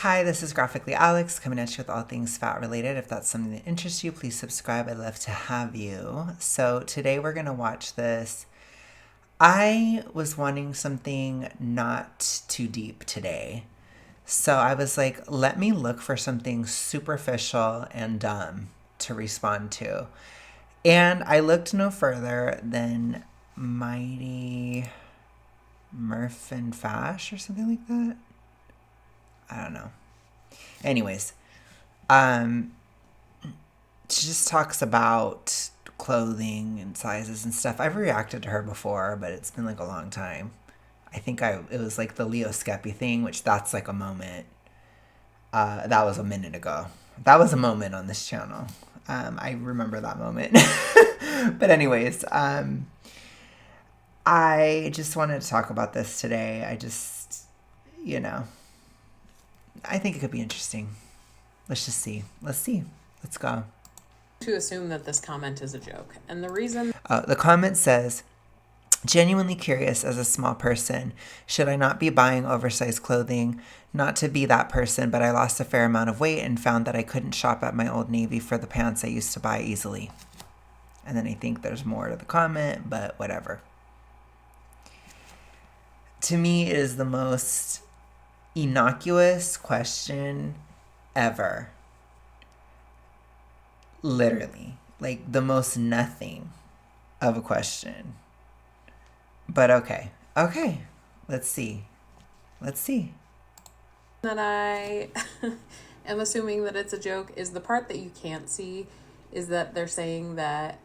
Hi, this is Graphically Alex coming at you with all things fat related. If that's something that interests you, please subscribe. I'd love to have you. So today we're going to watch this. I was wanting something not too deep today. So I was like, let me look for something superficial and dumb to respond to. And I looked no further than Mighty Murph and Fash or something like that. I don't know. Anyways, she just talks about clothing and sizes and stuff. I've reacted to her before, but it's been like a long time. I think it was like the Leo Skeppy thing, which that's like a moment. That was a minute ago. That was a moment on this channel. I remember that moment. But anyways, I just wanted to talk about this today. I think it could be interesting. Let's just see. Let's see. Let's go. To assume that this comment is a joke. And the reason... The comment says, genuinely curious as a small person, should I not be buying oversized clothing? Not to be that person, but I lost a fair amount of weight and found that I couldn't shop at my Old Navy for the pants I used to buy easily. And then I think there's more to the comment, but whatever. To me, it is the most innocuous question ever. Literally. Like the most nothing of a question. But okay. Okay. Let's see. That I am assuming that it's a joke is the part that you can't see is that they're saying that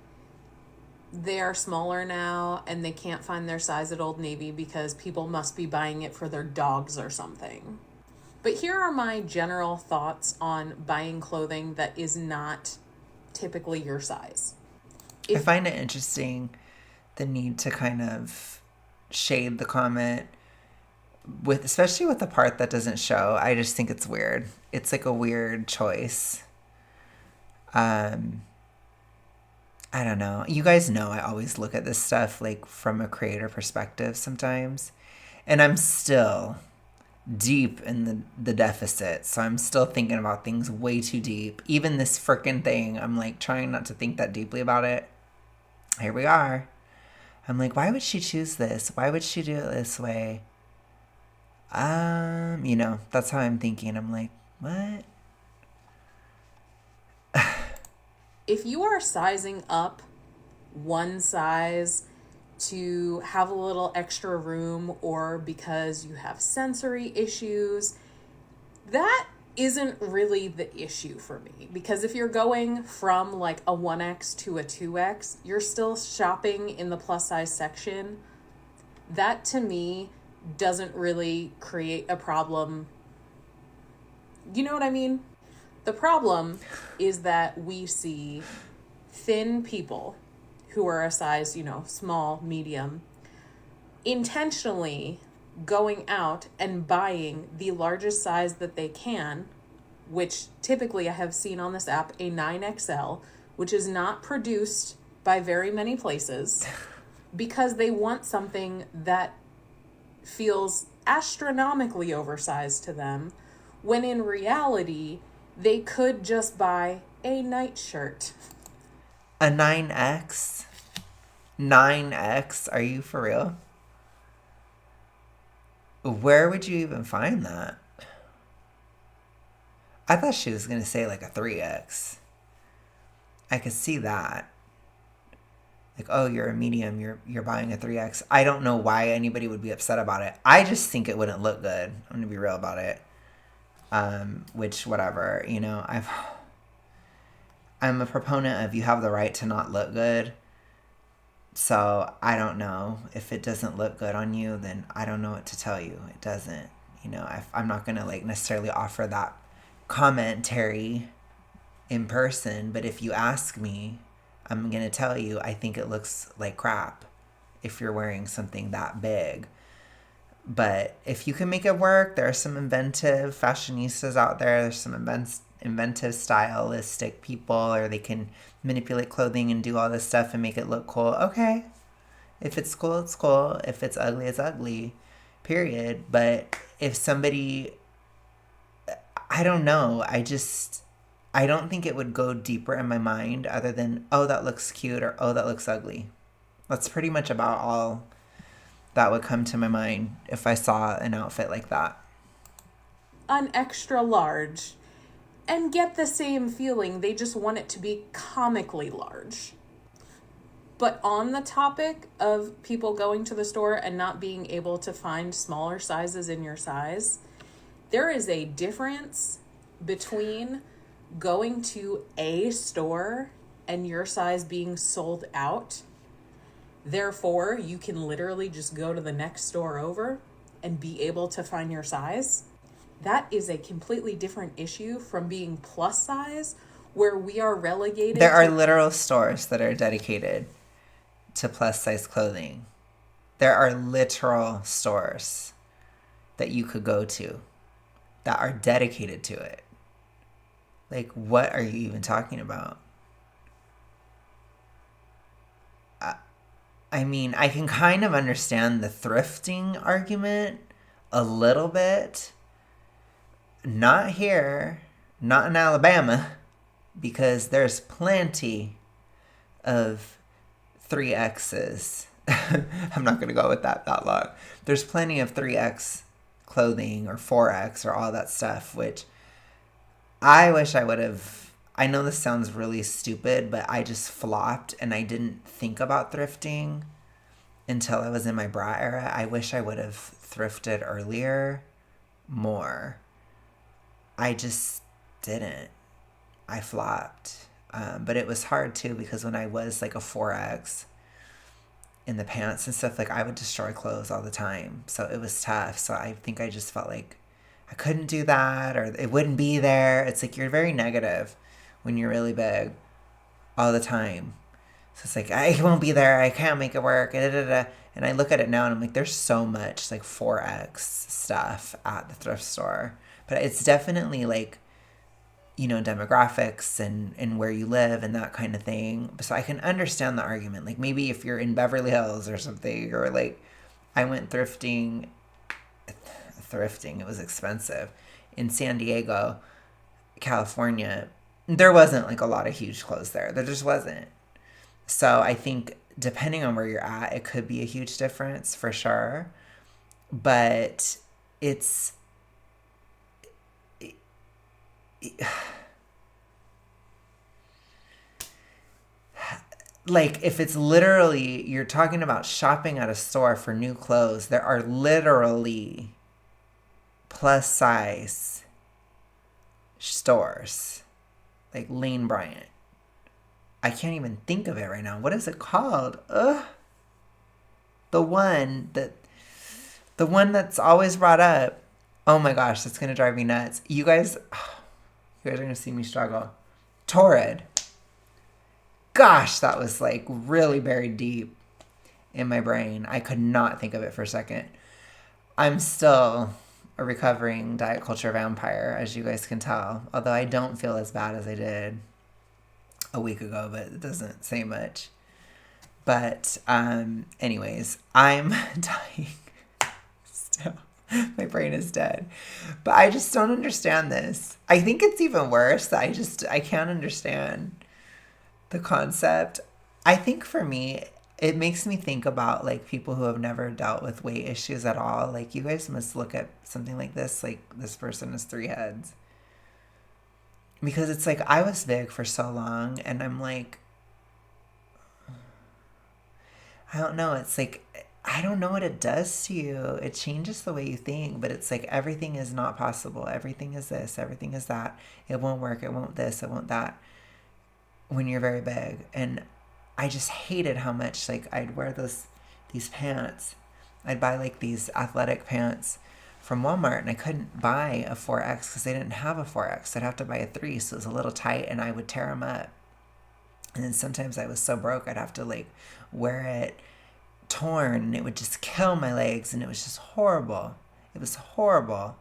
they are smaller now and they can't find their size at Old Navy because people must be buying it for their dogs or something. But here are my general thoughts on buying clothing that is not typically your size. I find it interesting the need to kind of shade the comment especially with the part that doesn't show. I just think it's weird. It's like a weird choice. I don't know. You guys know I always look at this stuff like from a creator perspective sometimes. And I'm still deep in the deficit. So I'm still thinking about things way too deep. Even this frickin' thing, I'm like trying not to think that deeply about it. Here we are. I'm like, why would she choose this? Why would she do it this way? That's how I'm thinking. I'm like, what? If you are sizing up one size to have a little extra room or because you have sensory issues, that isn't really the issue for me. Because if you're going from like a 1X to a 2X, you're still shopping in the plus size section. That to me doesn't really create a problem. You know what I mean? The problem is that we see thin people who are a size, small, medium, intentionally going out and buying the largest size that they can, which typically I have seen on this app, a 9XL, which is not produced by very many places, because they want something that feels astronomically oversized to them, when in reality, they could just buy a nightshirt. A 9X? 9X? Are you for real? Where would you even find that? I thought she was going to say like a 3X. I could see that. Like, oh, you're a medium, you're buying a 3X. I don't know why anybody would be upset about it. I just think it wouldn't look good. I'm going to be real about it. Which, whatever, I'm a proponent of you have the right to not look good. So I don't know. If it doesn't look good on you, then I don't know what to tell you. It doesn't. I'm not going to like necessarily offer that commentary in person. But if you ask me, I'm going to tell you I think it looks like crap if you're wearing something that big. But if you can make it work, there are some inventive fashionistas out there. There's some inventive stylistic people, or they can manipulate clothing and do all this stuff and make it look cool. Okay. If it's cool, it's cool. If it's ugly, it's ugly. Period. But if somebody I don't know. I don't think it would go deeper in my mind other than, oh, that looks cute or oh, that looks ugly. That's pretty much about all that would come to my mind if I saw an outfit like that. An extra large. And get the same feeling. They just want it to be comically large. But on the topic of people going to the store and not being able to find smaller sizes in your size, there is a difference between going to a store and your size being sold out. Therefore, you can literally just go to the next store over and be able to find your size. That is a completely different issue from being plus size, where we are relegated There are to... literal stores that are dedicated to plus size clothing. There are literal stores that you could go to that are dedicated to it. Like, what are you even talking about? I mean, I can kind of understand the thrifting argument a little bit. Not here, not in Alabama, because there's plenty of 3Xs. I'm not going to go with that long. There's plenty of 3X clothing or 4X or all that stuff, which I wish I would have. I know this sounds really stupid, but I just flopped and I didn't think about thrifting until I was in my bra era. I wish I would have thrifted earlier more. I just didn't. I flopped. But it was hard too because when I was like a 4X in the pants and stuff, like I would destroy clothes all the time. So it was tough. So I think I just felt like I couldn't do that or it wouldn't be there. It's like you're very negative when you're really big all the time. So it's like, I won't be there. I can't make it work. Da, da, da. And I look at it now and I'm like, there's so much like 4X stuff at the thrift store. But it's definitely like, you know, demographics and where you live and that kind of thing. So I can understand the argument. Like maybe if you're in Beverly Hills or something, or like I went thrifting, it was expensive, in San Diego, California. There wasn't like a lot of huge clothes there. There just wasn't. So I think depending on where you're at, it could be a huge difference for sure. But it's like if it's literally you're talking about shopping at a store for new clothes, there are literally plus size stores like Lane Bryant. I can't even think of it right now. What is it called? The one that's always brought up. Oh my gosh, that's gonna drive me nuts. You guys are gonna see me struggle. Torrid. Gosh, that was like really buried deep in my brain. I could not think of it for a second. I'm still a recovering diet culture vampire, as you guys can tell. Although I don't feel as bad as I did a week ago, but it doesn't say much. But anyways, I'm dying still. My brain is dead. But I just don't understand this. I think it's even worse that I can't understand the concept. I think for me, it makes me think about like people who have never dealt with weight issues at all. Like you guys must look at something like this, like this person has 3 heads. Because it's like I was big for so long and I'm like, I don't know. It's like, I don't know what it does to you. It changes the way you think, but it's like everything is not possible. Everything is this, everything is that. It won't work. It won't this, it won't that when you're very big. And I just hated how much like I'd wear these pants. I'd buy like these athletic pants from Walmart and I couldn't buy a 4X because they didn't have a 4X. I'd have to buy a 3, so it was a little tight and I would tear them up. And then sometimes I was so broke I'd have to like wear it torn and it would just kill my legs and it was just horrible. It was horrible.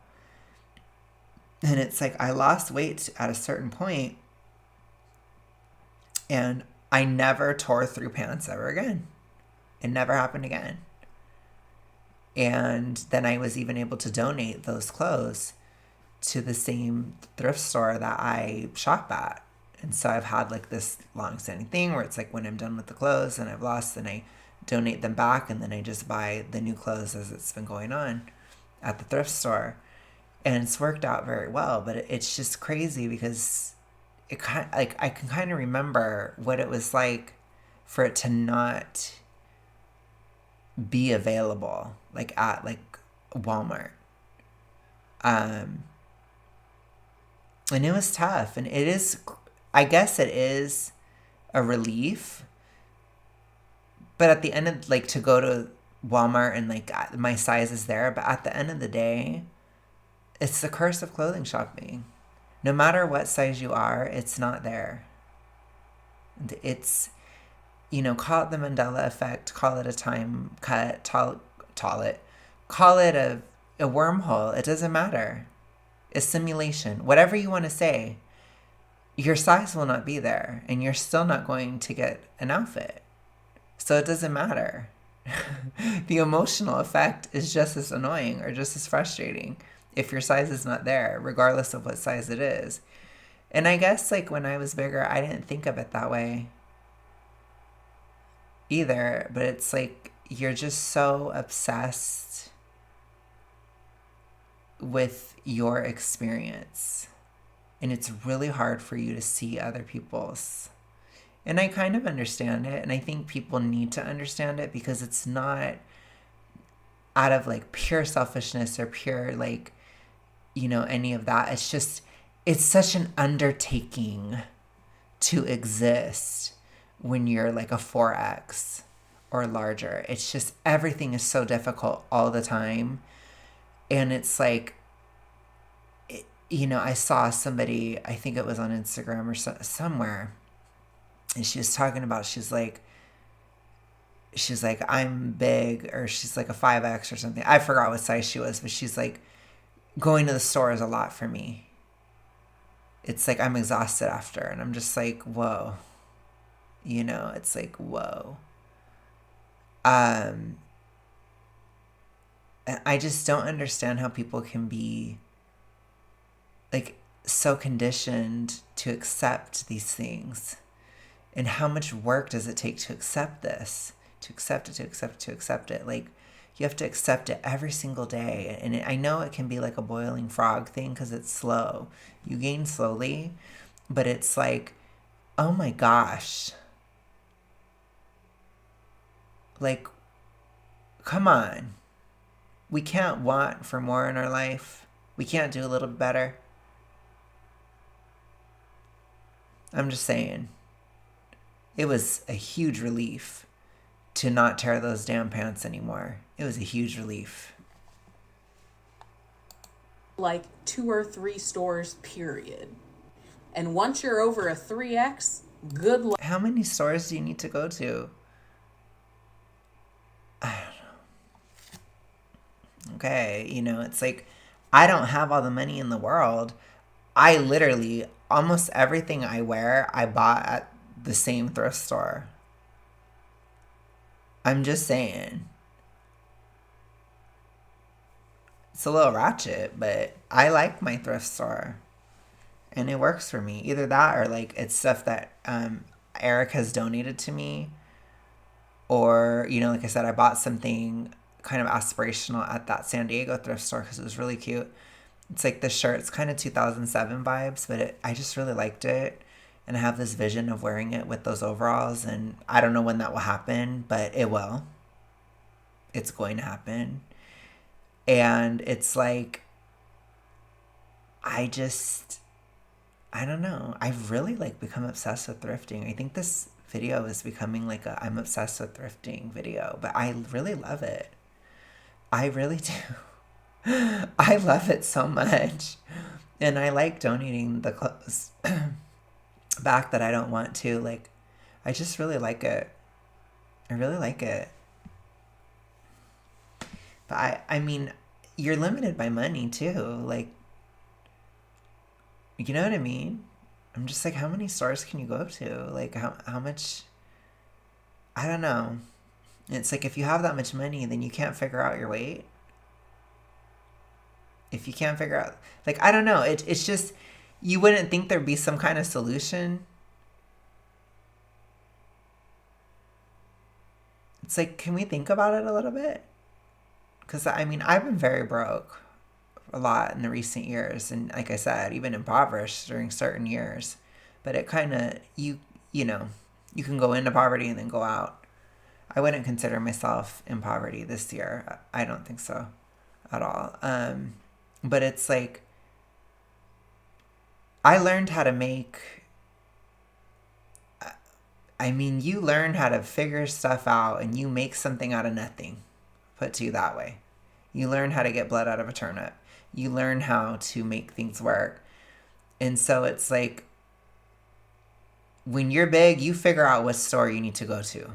And it's like I lost weight at a certain point and I never tore through pants ever again. It never happened again. And then I was even able to donate those clothes to the same thrift store that I shop at. And so I've had like this long standing thing where it's like when I'm done with the clothes and I've lost, then I donate them back and then I just buy the new clothes as it's been going on at the thrift store. And it's worked out very well, but it's just crazy because it kind like I can kind of remember what it was like for it to not be available like at like Walmart. Um and it was tough, and it is, I guess it is a relief, but at the end of like to go to Walmart and like my size is there, but at the end of the day, it's the curse of clothing shopping. No matter what size you are, it's not there. It's, call it the Mandela effect, call it a time cut, call it a wormhole. It doesn't matter. A simulation, whatever you want to say. Your size will not be there, and you're still not going to get an outfit. So it doesn't matter. The emotional effect is just as annoying or just as frustrating if your size is not there, regardless of what size it is. And I guess like when I was bigger, I didn't think of it that way either, but it's like you're just so obsessed with your experience, and it's really hard for you to see other people's. And I kind of understand it, and I think people need to understand it because it's not out of like pure selfishness or pure like, any of that. It's just, it's such an undertaking to exist when you're like a 4X or larger. It's just everything is so difficult all the time. And it's like, I saw somebody, I think it was on Instagram or somewhere, and she was talking about, she's like, I'm big, or she's like a 5X or something. I forgot what size she was, but she's like, going to the store is a lot for me. It's like I'm exhausted after, and I'm just like, whoa. It's like, whoa. And I just don't understand how people can be like so conditioned to accept these things. And how much work does it take to accept this? To accept it, to accept it, to accept it. Like, you have to accept it every single day. And I know it can be like a boiling frog thing because it's slow. You gain slowly, but it's like, oh my gosh. Like, come on. We can't want for more in our life. We can't do a little bit better. I'm just saying. It was a huge relief to not tear those damn pants anymore. It was a huge relief. Like 2 or 3 stores, period. And once you're over a 3X, good luck. How many stores do you need to go to? I don't know. Okay, it's like I don't have all the money in the world. I literally, almost everything I wear, I bought at the same thrift store. I'm just saying. It's a little ratchet, but I like my thrift store. And it works for me. Either that or like it's stuff that Eric has donated to me. Or, like I said, I bought something kind of aspirational at that San Diego thrift store because it was really cute. It's like this shirt. It's kind of 2007 vibes, but I just really liked it. And I have this vision of wearing it with those overalls. And I don't know when that will happen, but it will. It's going to happen. And it's like, I don't know. I've really like become obsessed with thrifting. I think this video is becoming like a I'm obsessed with thrifting video, but I really love it. I really do. I love it so much. And I like donating the clothes back that I don't want to. Like, I just really like it. I really like it. But I mean, you're limited by money too. Like, you know what I mean? I'm just like, how many stores can you go to? Like, how much? I don't know. It's like if you have that much money, then you can't figure out your weight. If you can't figure out, like, I don't know, it's just, you wouldn't think there'd be some kind of solution. It's like, can we think about it a little bit? Because, I mean, I've been very broke a lot in the recent years. And like I said, even impoverished during certain years. But it kind of, you know, you can go into poverty and then go out. I wouldn't consider myself in poverty this year. I don't think so at all. But it's like, I learned how to make, I mean, you learn how to figure stuff out and you make something out of nothing, put to you that way. You learn how to get blood out of a turnip. You learn how to make things work. And so it's like, when you're big, you figure out what store you need to go to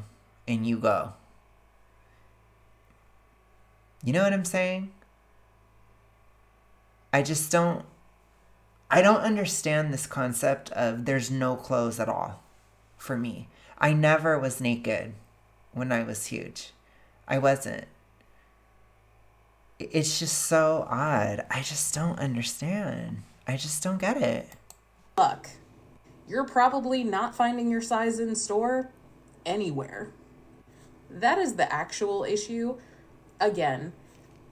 and you go. You know what I'm saying? I just don't, I don't understand this concept of there's no clothes at all for me. I never was naked when I was huge. I wasn't. It's just so odd. I just don't understand. I just don't get it. Look, you're probably not finding your size in store anywhere. That is the actual issue. Again,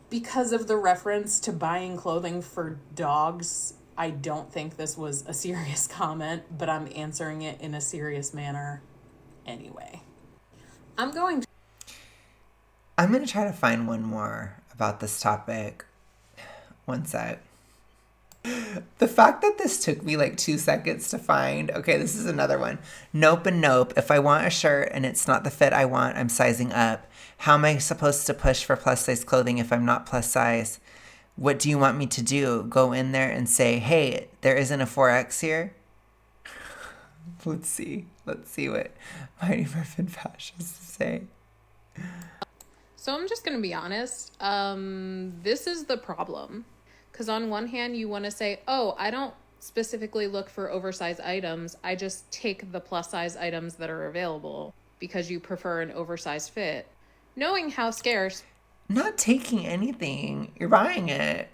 because of the reference to buying clothing for dogs, I don't think this was a serious comment, but I'm answering it in a serious manner anyway. I'm going to try to find one more about this topic. One sec. The fact that this took me like 2 seconds to find. Okay, this is another one. Nope and nope. If I want a shirt and it's not the fit I want, I'm sizing up. How am I supposed to push for plus size clothing if I'm not plus size? What do you want me to do? Go in there and say, hey, there isn't a 4X here? Let's see. Let's see what Mighty Morphin Fash has to say. So I'm just going to be honest. This is the problem. Because on one hand, you want to say, oh, I don't specifically look for oversized items. I just take the plus size items that are available because you prefer an oversized fit. Knowing how scarce. Not taking anything. You're buying it.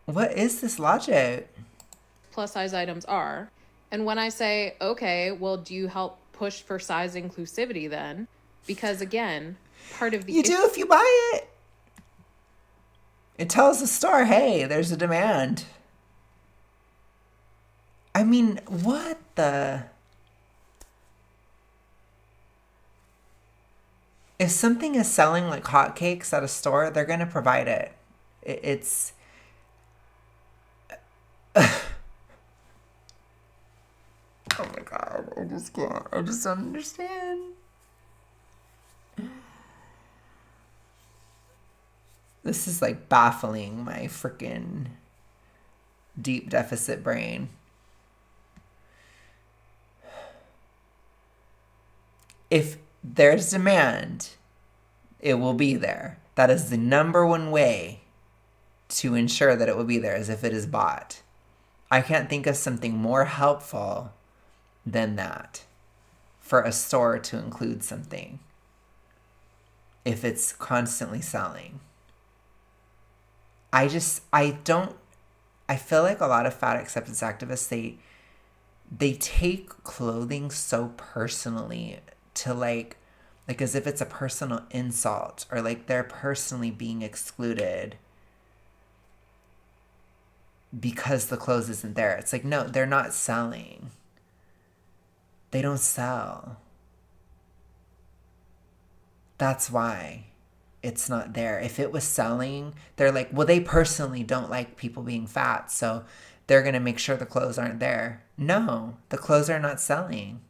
What is this logic? Plus size items are. And when I say, okay, well, do you help push for size inclusivity then? Because again, part of the You do if you buy it. It tells the store, hey, there's a demand. I mean, what the? If something is selling like hotcakes at a store, they're going to provide it. It's... Oh my God, I just can't. I just don't understand. This is like baffling my freaking deep deficit brain. If there's demand, it will be there. That is the number one way to ensure that it will be there, is if it is bought. I can't think of something more helpful than that for a store to include something if it's constantly selling. I feel like a lot of fat acceptance activists, they take clothing so personally to like as if it's a personal insult, or like they're personally being excluded because the clothes isn't there. It's like, no, they're not selling. They don't sell. That's why it's not there. If it was selling, they're like, well, they personally don't like people being fat, so they're going to make sure the clothes aren't there. No, the clothes are not selling.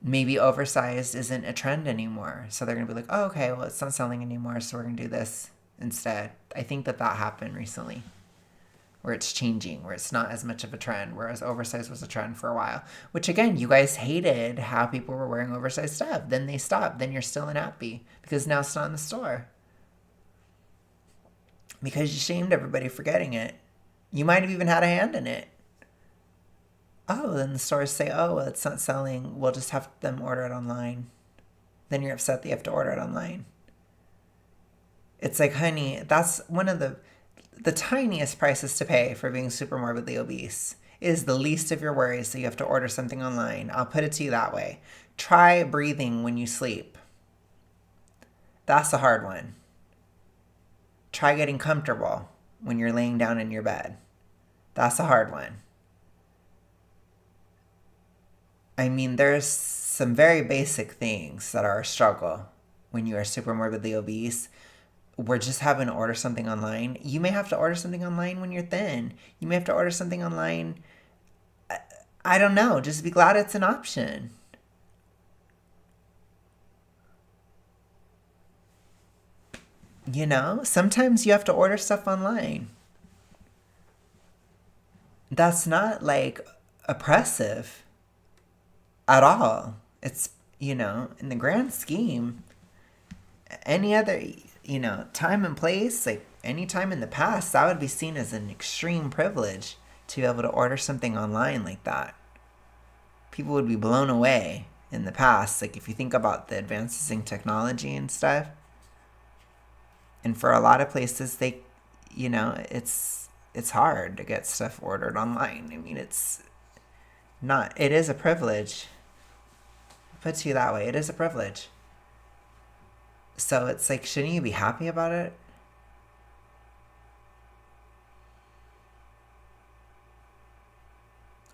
Maybe oversized isn't a trend anymore. So they're going to be like, oh, okay, well, it's not selling anymore, so we're going to do this instead. I think that happened recently, where it's changing, where it's not as much of a trend, whereas oversized was a trend for a while. Which, again, you guys hated how people were wearing oversized stuff. Then they stopped. Then you're still unhappy because now it's not in the store. Because you shamed everybody for getting it. You might have even had a hand in it. Oh, then the stores say, oh, well, it's not selling. We'll just have them order it online. Then you're upset that you have to order it online. It's like, honey, that's one of the tiniest prices to pay for being super morbidly obese. It is the least of your worries, so you have to order something online. I'll put it to you that way. Try breathing when you sleep. That's a hard one. Try getting comfortable when you're laying down in your bed. That's a hard one. I mean, there's some very basic things that are a struggle when you are super morbidly obese. We're just having to order something online. You may have to order something online when you're thin. You may have to order something online. I don't know. Just be glad it's an option. You know, sometimes you have to order stuff online. That's not like oppressive at all. It's, in the grand scheme, any other, time and place, like any time in the past, that would be seen as an extreme privilege to be able to order something online like that. People would be blown away in the past. Like if you think about the advances in technology and stuff. And for a lot of places, it's hard to get stuff ordered online. I mean, it is a privilege. Put to you that way, it is a privilege. So it's like, shouldn't you be happy about it?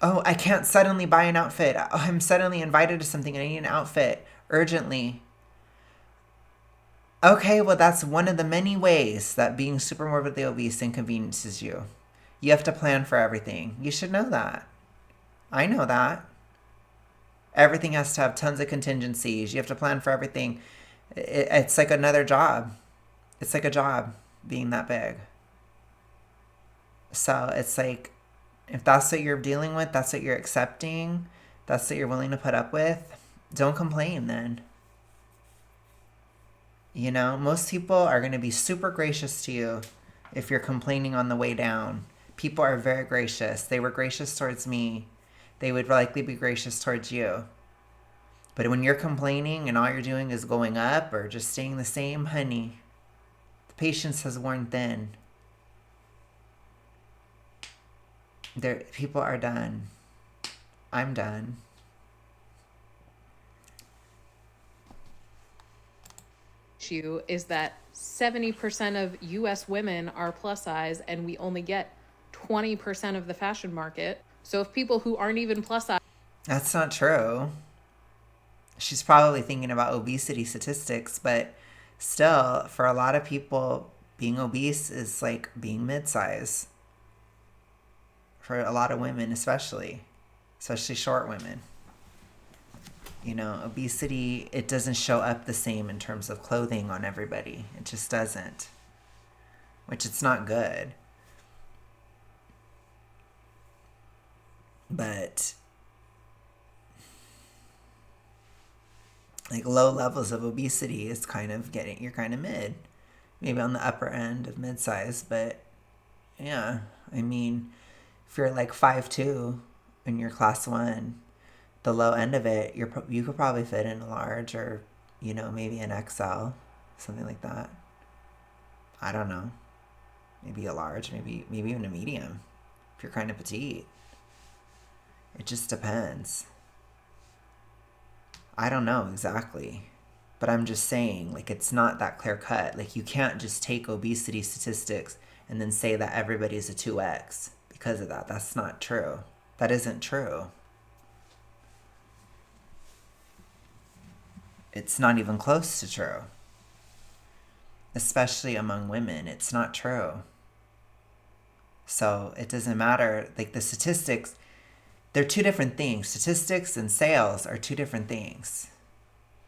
Oh, I can't suddenly buy an outfit. Oh, I'm suddenly invited to something and I need an outfit urgently. Okay, well, that's one of the many ways that being super morbidly obese inconveniences you. You have to plan for everything. You should know that. I know that. Everything has to have tons of contingencies. You have to plan for everything. It's like another job. It's like a job being that big. So it's like, if that's what you're dealing with, that's what you're accepting, that's what you're willing to put up with, don't complain then. Most people are going to be super gracious to you if you're complaining on the way down. People are very gracious. They were gracious towards me. They would likely be gracious towards you. But when you're complaining and all you're doing is going up or just staying the same, honey, the patience has worn thin. People are done. I'm done. Issue is that 70% of US women are plus size and we only get 20% of the fashion market. So if people who aren't even plus size. That's not true. She's probably thinking about obesity statistics, but still, for a lot of people, being obese is like being mid-size. For a lot of women, especially short women. Obesity, it doesn't show up the same in terms of clothing on everybody. It just doesn't. Which it's not good. But like low levels of obesity is you're kind of mid. Maybe on the upper end of mid-size, but yeah. I mean, if you're like 5'2" and you're class 1, the low end of it, you could probably fit in a large or, maybe an XL, something like that. I don't know. Maybe a large, maybe even a medium if you're kind of petite. It just depends. I don't know exactly. But I'm just saying, like, it's not that clear cut. Like, you can't just take obesity statistics and then say that everybody's a 2X because of that. That's not true. That isn't true. It's not even close to true. Especially among women, it's not true. So it doesn't matter. Like the statistics, they're two different things. Statistics and sales are two different things.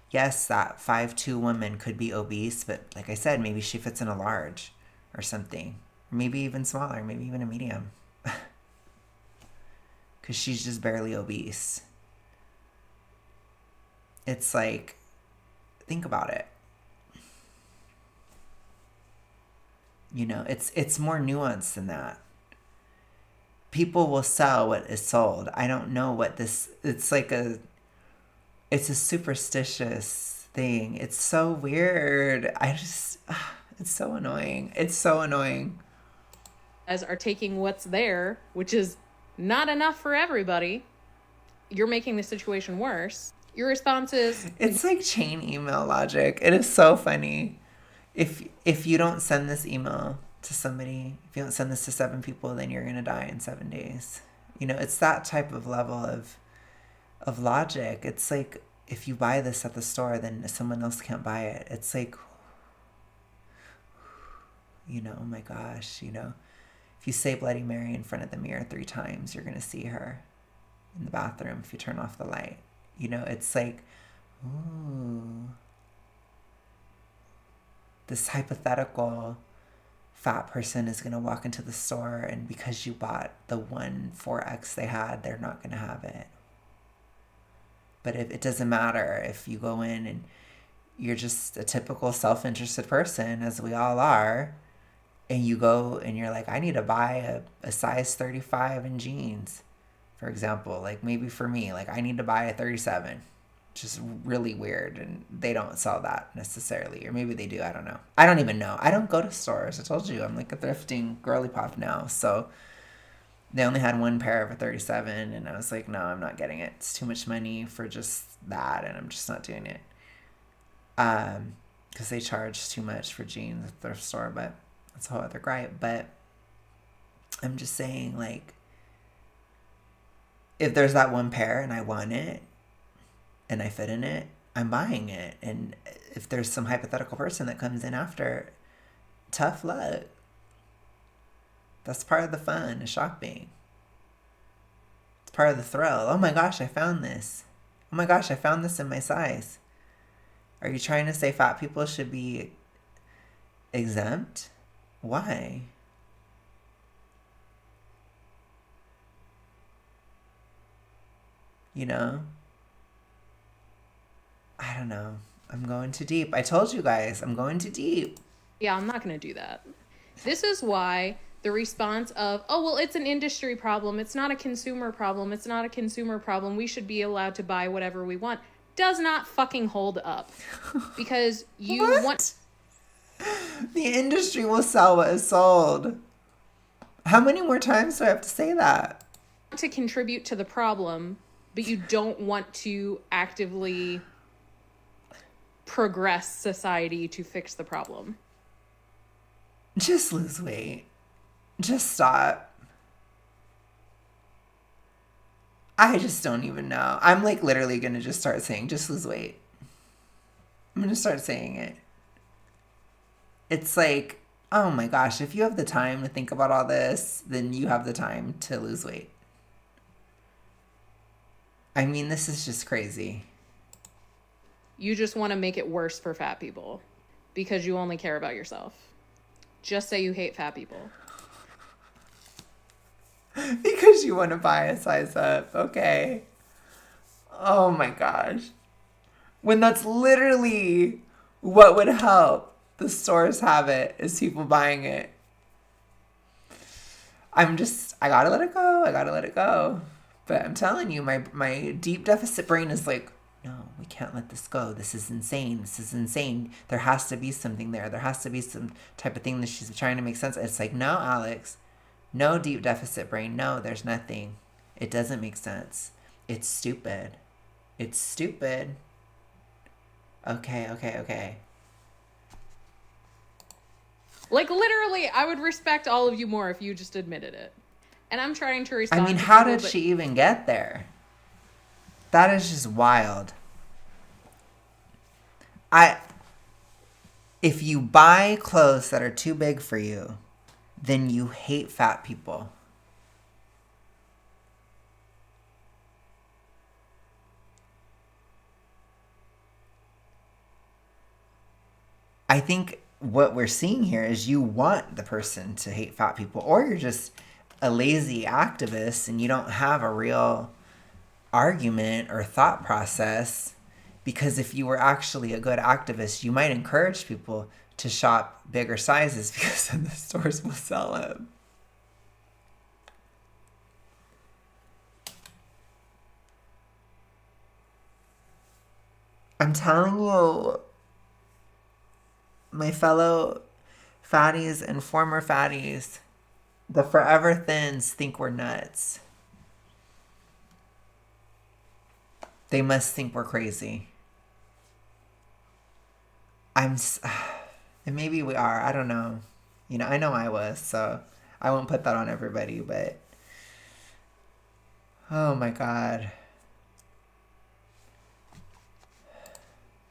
Yes, that 5'2" woman could be obese, but like I said, maybe she fits in a large or something. Or maybe even smaller, maybe even a medium. Because she's just barely obese. It's like, think about it. It's more nuanced than that. People will sell what is sold. I don't know what this, it's a superstitious thing. It's so weird. It's so annoying. It's so annoying. As are taking what's there, which is not enough for everybody, you're making the situation worse. Your response is, It's like chain email logic. It is so funny. If you don't send this email to somebody, if you don't send this to 7 people, then you're gonna die in 7 days. You know, it's that type of level of logic. It's like if you buy this at the store, then someone else can't buy it. It's like, you know, oh my gosh, you know, if you say Bloody Mary in front of the mirror 3 times, you're gonna see her in the bathroom if you turn off the light. You know, it's like, ooh, this hypothetical fat person is going to walk into the store, and because you bought the one 4X they had, they're not going to have it. But if it doesn't matter if you go in and you're just a typical self-interested person, as we all are, and you go and you're like, I need to buy a size 35 in jeans, for example. Like maybe for me, like I need to buy a 37. Just really weird, and they don't sell that necessarily, or maybe they do. I don't know. I don't even know. I don't go to stores. I told you I'm like a thrifting girly pop now, so they only had one pair of a 37, and I was like, no, I'm not getting it. It's too much money for just that, and I'm just not doing it. Because they charge too much for jeans at the thrift store, but that's a whole other gripe. But I'm just saying, like, if there's that one pair and I want it and I fit in it, I'm buying it. And if there's some hypothetical person that comes in after, tough luck. That's part of the fun of shopping. It's part of the thrill. Oh my gosh, I found this. Oh my gosh, I found this in my size. Are you trying to say fat people should be exempt? Why? You know? I don't know. I'm going too deep. I told you guys, I'm going too deep. yeah, I'm not going to do that. This is why the response of, oh, well, it's an industry problem. It's not a consumer problem. It's not a consumer problem. We should be allowed to buy whatever we want, does not fucking hold up. Because you want... The industry will sell what is sold. How many more times do I have to say that? to contribute to the problem, but you don't want to actively progress society to fix the problem. Just lose weight. Just stop. I just don't even know. I'm like literally going to just start saying, just lose weight. I'm going to start saying it. It's like, oh my gosh, if you have the time to think about all this, then you have the time to lose weight. I mean, this is just crazy. You just want to make it worse for fat people because you only care about yourself. Just say you hate fat people. Because you want to buy a size up. Okay. Oh my gosh. When that's literally what would help the stores have it, is people buying it. I gotta let it go. I gotta let it go. But I'm telling you, my deep deficit brain is like, no, we can't let this go. This is insane. This is insane. There has to be something there. There has to be some type of thing that she's trying to make sense. It's like, no, Alex. No, deep deficit brain. No, there's nothing. It doesn't make sense. It's stupid. It's stupid. Okay. Like, literally, I would respect all of you more if you just admitted it. And I'm trying to respond. I mean, how did she even get there? That is just wild. If you buy clothes that are too big for you, then you hate fat people. I think what we're seeing here is you want the person to hate fat people, or you're just a lazy activist and you don't have a real argument or thought process. Because if you were actually a good activist, you might encourage people to shop bigger sizes because then the stores will sell them. I'm telling you, my fellow Fatties and former fatties. The forever thins think we're nuts. They must think we're crazy. And maybe we are. I don't know. I know I was, so I won't put that on everybody, but oh my God.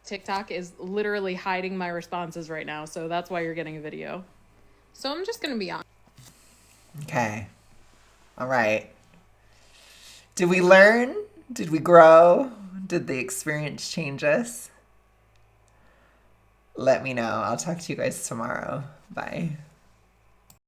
TikTok is literally hiding my responses right now, so that's why you're getting a video. So I'm just going to be honest. Okay. All right. Did we learn? Did we grow? Did the experience change us? Let me know. I'll talk to you guys tomorrow. Bye.